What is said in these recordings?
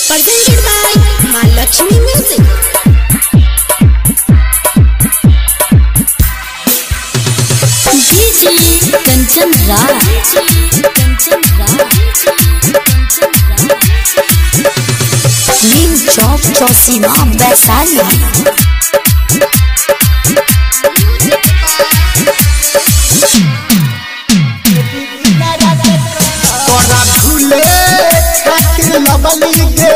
presented by Mahalakshmi Music. DJ Kanchan Raj, Neem Chowk Chausima Vaishali. लबली गे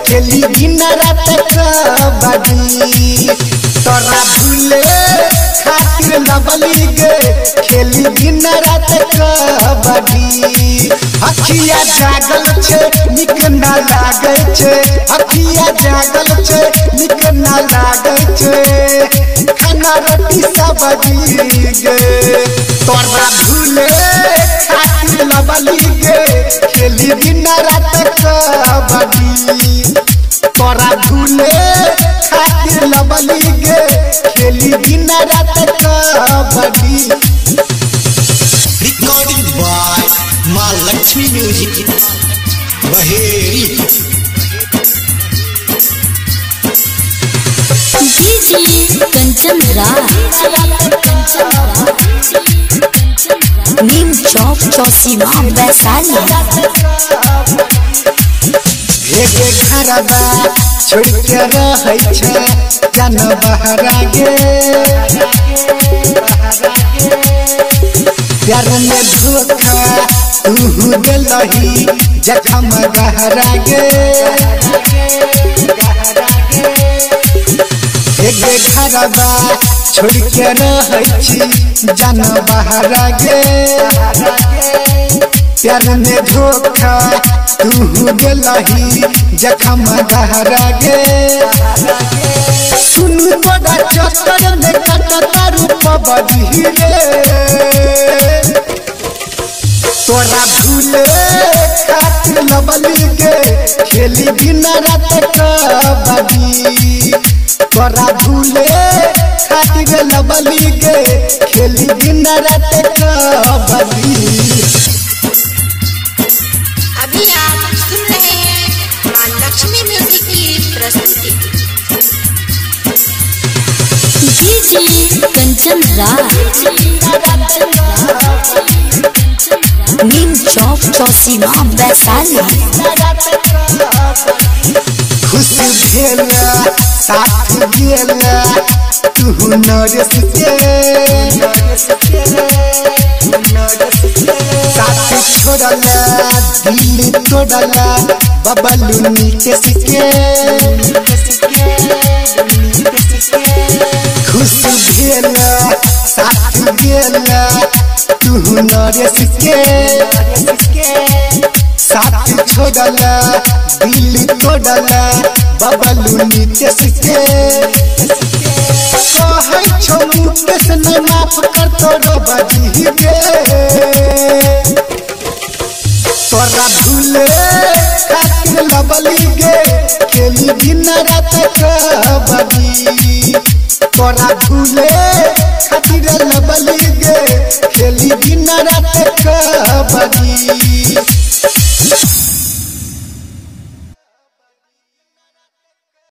खेली दिन रात कबड्डी तोरा भूले खातिर लबली गे खेली दिन रात कबड्डी अखिया जागल छे निक ना लागे छे अखिया जागल छे निक ना लागे छे खाना रोटी सब्जी गे तोरा भूले खातिर लबली गे खेली दिन रात कबड्डी तोरा भूले खातिर लबली गे खेली दिन रात kabaddi. Recorded by Mahalakshmi Music Baheri. DJ Kanchan Raj, Neem Chowk Chausima Vaishali. एक घरबा छोड़ के रहै छै जन बहरा गे प्यार में धोखा तू देलही जखम गहरा गे एक घरबा छोड़ के रहै छी जन बहरा गे प्यार में धोखा तू देलही जखम गहरा गे सुनु तोरा चक्कर में कटता रूप बदही रे तोरा भूले खातिर लबली गे खेली दिन रात कबड्डी तोरा भूले खातिर लबली गे खेली दिन रात कबड्डी। अभी आप सुन रहे हैं महालक्ष्मी म्यूजिक की प्रस्तुति। DJ कंचन राज, नीम चौक चौसीमा वैशाली। खुश भेला साथ गेला तू नरेश के साथ छोड़ला दिल तोड़ला बबलू नीतीश के खुश भेला साथ गेला तू नरेश के साथ छोड़ला दिल तोड़ला बबलू नीतीश के कहै छौ मुकेश ने माफ कर तोरो बजी गे तोरा भूले खातिर लबली गे खेली दिन रात कबड्डी तोरा भूले खातिर लबली गे खेली दिन रात कबड्डी।